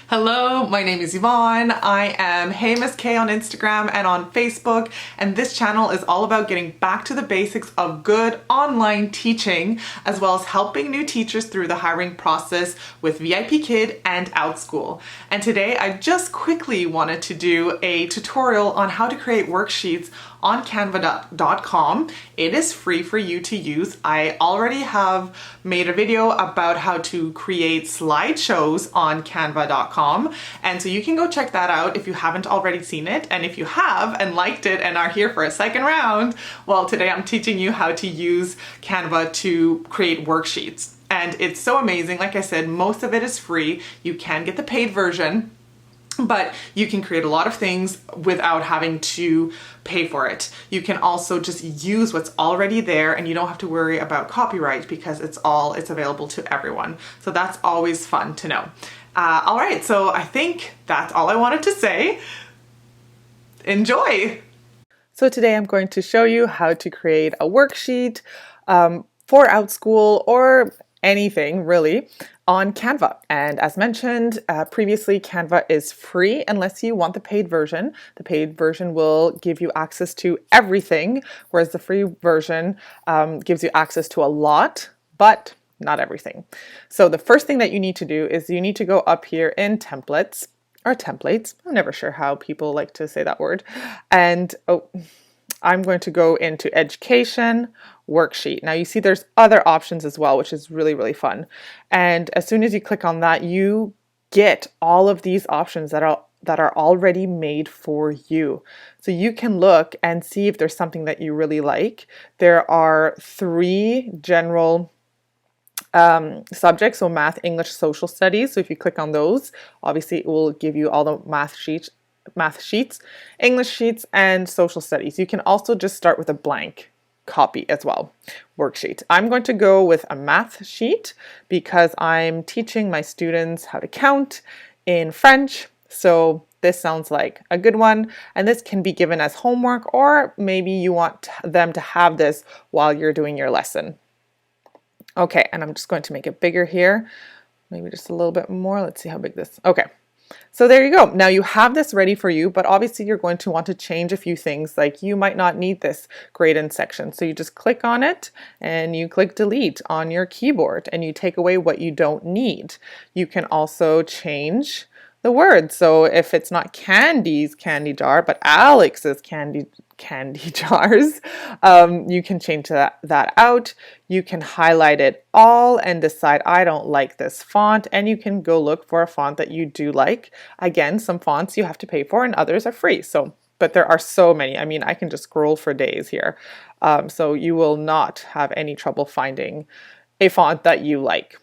Hello, my name is Yvonne. I am Hey Miss K on Instagram and on Facebook, and this channel is all about getting back to the basics of good online teaching, as well as helping new teachers through the hiring process with VIPKid and Outschool. And today I just quickly wanted to do a tutorial on how to create worksheets on canva.com. It is free for you to use. I already have made a video about how to create slideshows on canva.com, and so you can go check that out if you haven't already seen it. And if you have and liked it and are here for a second round, well, today I'm teaching you how to use Canva to create worksheets. And it's so amazing. Like I said, most of it is free. You can get the paid version, but you can create a lot of things without having to pay for it. You can also just use what's already there, and you don't have to worry about copyright because it's available to everyone. So that's always fun to know. All right, so I think that's all I wanted to say. Enjoy. So today I'm going to show you how to create a worksheet for Outschool or anything really on Canva. And as mentioned previously, Canva is free unless you want the paid version. The paid version will give you access to everything, whereas the free version gives you access to a lot, but not everything. So the first thing that you need to do is you need to go up here in templates or templates. I'm never sure how people like to say that word. And I'm going to go into education worksheet. Now you see there's other options as well, which is really, really fun. And as soon as you click on that, you get all of these options that are already made for you. So you can look and see if there's something that you really like. There are 3 general subjects, so math, English, social studies. So if you click on those, obviously it will give you all the math sheets, English sheets, and social studies. You can also just start with a blank copy as well, worksheet. I'm going to go with a math sheet because I'm teaching my students how to count in French. So this sounds like a good one, and this can be given as homework, or maybe you want them to have this while you're doing your lesson. Okay, and I'm just going to make it bigger here, maybe just a little bit more. Let's see how big this. Okay. So there you go. Now you have this ready for you, but obviously you're going to want to change a few things, like you might not need this grade in section. So you just click on it and you click delete on your keyboard and you take away what you don't need. You can also change the word. So if it's not Candy's candy jar, but Alex's candy jars, you can change that out. You can highlight it all and decide, I don't like this font, and you can go look for a font that you do like. Again, some fonts you have to pay for and others are free. So, but there are so many. I mean, I can just scroll for days here. So you will not have any trouble finding a font that you like.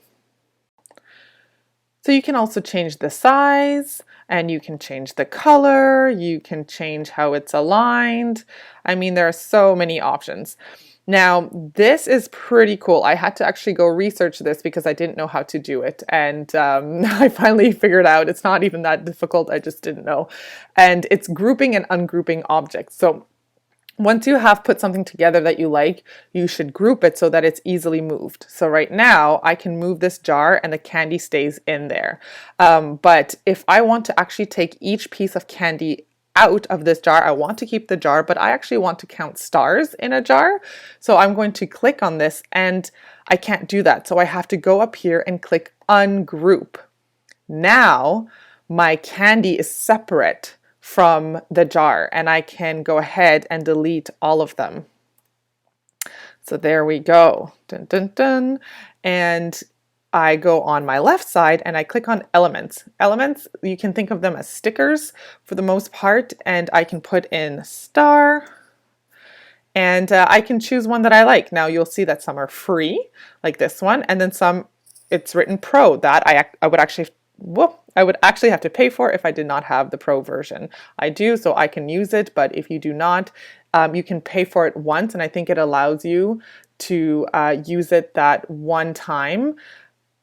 So you can also change the size, and you can change the color, you can change how it's aligned. I mean, there are so many options. Now, this is pretty cool. I had to actually go research this because I didn't know how to do it. And I finally figured out it's not even that difficult. I just didn't know. And it's grouping and ungrouping objects. So once you have put something together that you like, you should group it so that it's easily moved. So right now I can move this jar and the candy stays in there. But if I want to actually take each piece of candy out of this jar, I want to keep the jar, but I actually want to count stars in a jar. So I'm going to click on this and I can't do that. So I have to go up here and click ungroup. Now my candy is separate from the jar and I can go ahead and delete all of them. So there we go. Dun, dun, dun. And I go on my left side and I click on elements. Elements, you can think of them as stickers for the most part, and I can put in star, and I can choose one that I like. Now you'll see that some are free, like this one, and then some it's written pro, that I would actually have to pay for if I did not have the pro version. I do, so I can use it, but if you do not, you can pay for it once, and I think it allows you to use it that one time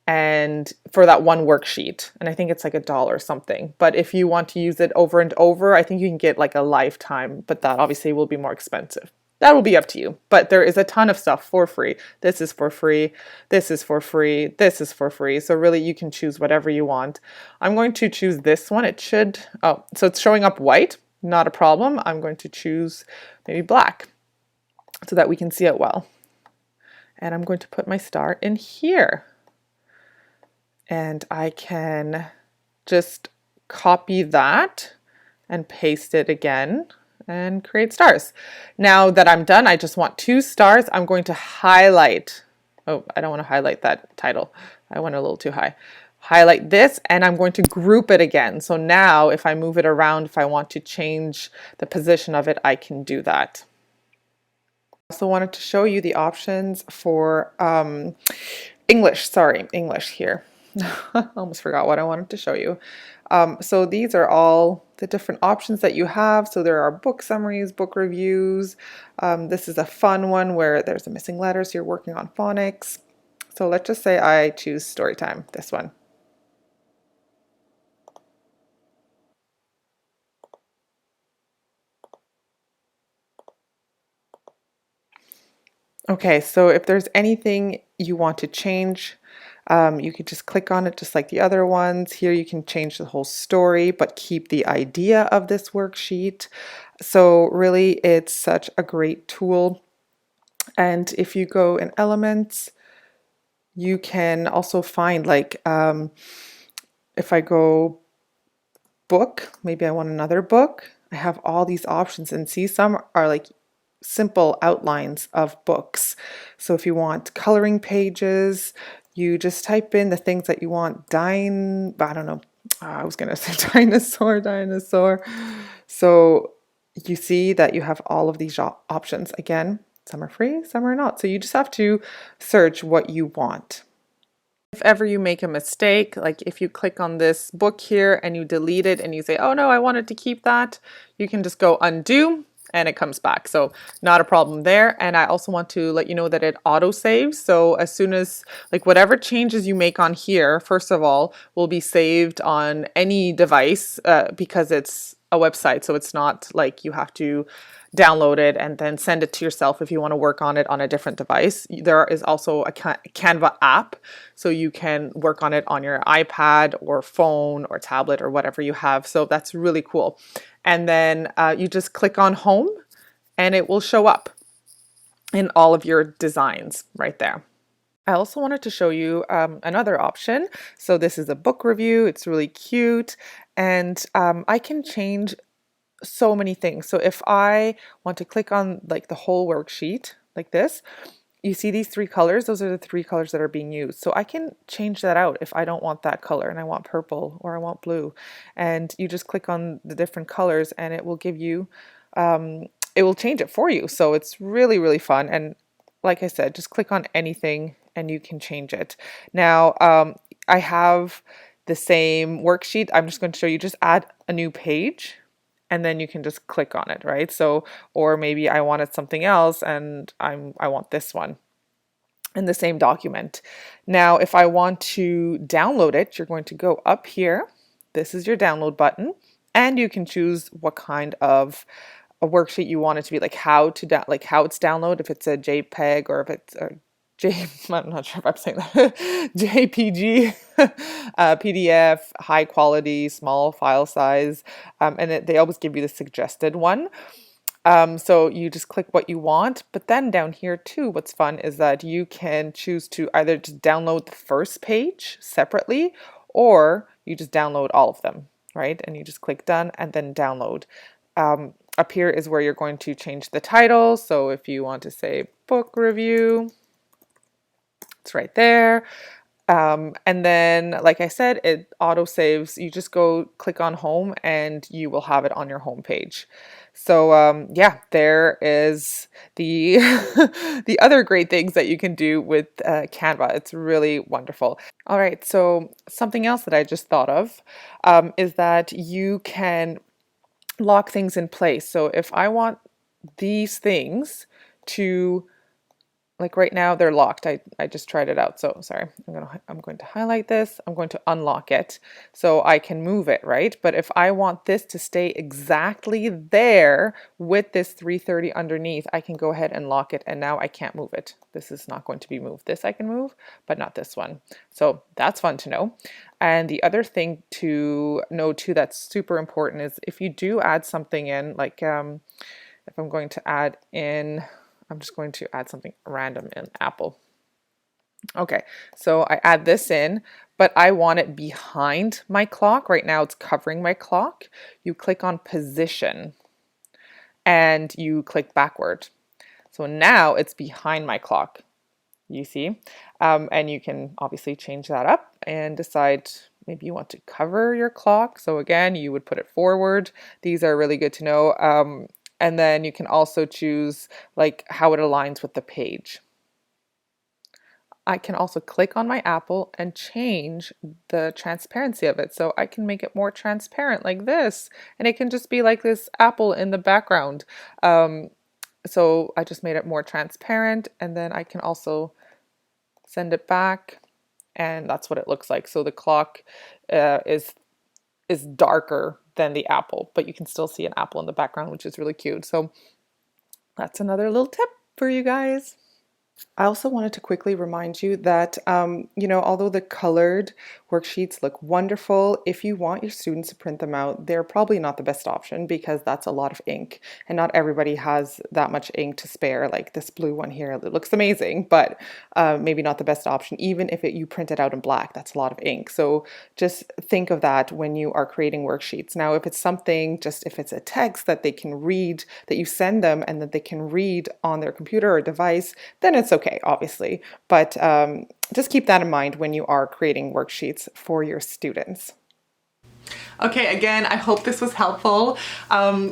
and for that one worksheet. And I think it's like $1 or something. But if you want to use it over and over, I think you can get like a lifetime, but that obviously will be more expensive. That will be up to you, but there is a ton of stuff for free. This is for free, this is for free, this is for free. So really you can choose whatever you want. I'm going to choose this one. It should, oh, so it's showing up white, not a problem. I'm going to choose maybe black so that we can see it well. And I'm going to put my star in here. And I can just copy that and paste it again and create stars. Now that I'm done, I just want 2 stars. I'm going to highlight, oh, I don't want to highlight that title. I went a little too high. Highlight this and I'm going to group it again. So now if I move it around, if I want to change the position of it, I can do that. I also wanted to show you the options for English here. I almost forgot what I wanted to show you. So these are all the different options that you have. So there are book summaries, book reviews. This is a fun one where there's a missing letter, so you're working on phonics. So let's just say I choose story time, this one. Okay, so if there's anything you want to change, you could just click on it just like the other ones. Here you can change the whole story, but keep the idea of this worksheet. So really, it's such a great tool. And if you go in Elements, you can also find like, if I go book, maybe I want another book. I have all these options and see some are like simple outlines of books. So if you want coloring pages, you just type in the things that you want. I don't know, I was gonna say dinosaur. So you see that you have all of these options. Again, some are free, some are not. So you just have to search what you want. If ever you make a mistake, like if you click on this book here and you delete it and you say, oh no, I wanted to keep that, you can just go undo and it comes back. So not a problem there. And I also want to let you know that it auto saves. So as soon as like whatever changes you make on here, first of all, will be saved on any device because it's a website. So it's not like you have to download it and then send it to yourself if you want to work on it on a different device. There is also a Canva app, so you can work on it on your iPad or phone or tablet or whatever you have. So that's really cool. And then you just click on home and it will show up in all of your designs right there. I also wanted to show you another option. So this is a book review. It's really cute. And I can change so many things. So if I want to click on like the whole worksheet like this, you see these 3 colors, those are the 3 colors that are being used. So I can change that out if I don't want that color and I want purple or I want blue. And you just click on the different colors and it will give you, it will change it for you. So it's really, really fun. And like I said, just click on anything and you can change it. Now, I have the same worksheet. I'm just going to show you, just add a new page and then you can just click on it, right? So, or maybe I wanted something else and I want this one in the same document. Now, if I want to download it, you're going to go up here. This is your download button, and you can choose what kind of a worksheet you want it to be, like how it's download, if it's a JPEG or if it's a I'm not sure if I'm saying that, JPG, PDF, high quality, small file size, and they always give you the suggested one. So you just click what you want, but then down here too, what's fun is that you can choose to either just download the first page separately, or you just download all of them, right? And you just click done and then download. Up here is where you're going to change the title. So if you want to say book review, it's right there. And then, like I said, it auto saves. You just go click on home and you will have it on your home page. So yeah, there is the the other great things that you can do with Canva. It's really wonderful. All right, so something else that I just thought of is that you can lock things in place. So if I want these things to like right now they're locked. I just tried it out. So sorry, I'm going to highlight this. I'm going to unlock it so I can move it, right? But if I want this to stay exactly there with this 330 underneath, I can go ahead and lock it, and now I can't move it. This is not going to be moved. This I can move, but not this one. So that's fun to know. And the other thing to know too that's super important is if you do add something in, like if I'm going to add in, I'm just going to add something random in Apple. Okay, so I add this in, but I want it behind my clock. Right now it's covering my clock. You click on position and you click backward. So now it's behind my clock, you see? And you can obviously change that up and decide maybe you want to cover your clock. So again, you would put it forward. These are really good to know. And then you can also choose like how it aligns with the page. I can also click on my apple and change the transparency of it. So I can make it more transparent like this, and it can just be like this apple in the background. So I just made it more transparent, and then I can also send it back, and that's what it looks like. So the clock is darker than the apple, but you can still see an apple in the background, which is really cute. So that's another little tip for you guys. I also wanted to quickly remind you that, although the colored worksheets look wonderful, if you want your students to print them out, they're probably not the best option because that's a lot of ink and not everybody has that much ink to spare. Like this blue one here, it looks amazing, but maybe not the best option. Even if you print it out in black, that's a lot of ink. So just think of that when you are creating worksheets. Now, if it's something, just if it's a text that they can read, that you send them and that they can read on their computer or device, then it's okay, obviously, but just keep that in mind when you are creating worksheets for your students. Okay, again, I hope this was helpful.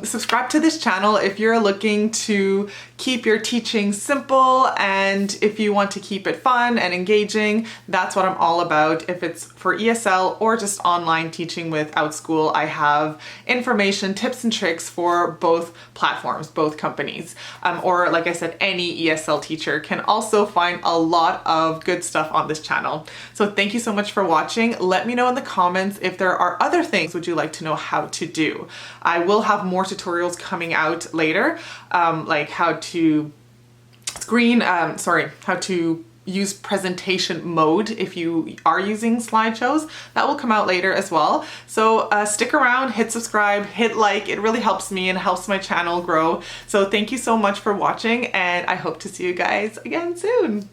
Subscribe to this channel if you're looking to keep your teaching simple, and if you want to keep it fun and engaging, that's what I'm all about. If it's for ESL or just online teaching with Outschool, I have information, tips and tricks for both platforms, both companies. Or like I said, any ESL teacher can also find a lot of good stuff on this channel. So thank you so much for watching. Let me know in the comments if there are other things would you like to know how to do. I will have more tutorials coming out later, like how to how to use presentation mode if you are using slideshows. That will come out later as well. So stick around, hit subscribe, hit like. It really helps me and helps my channel grow. So thank you so much for watching, and I hope to see you guys again soon.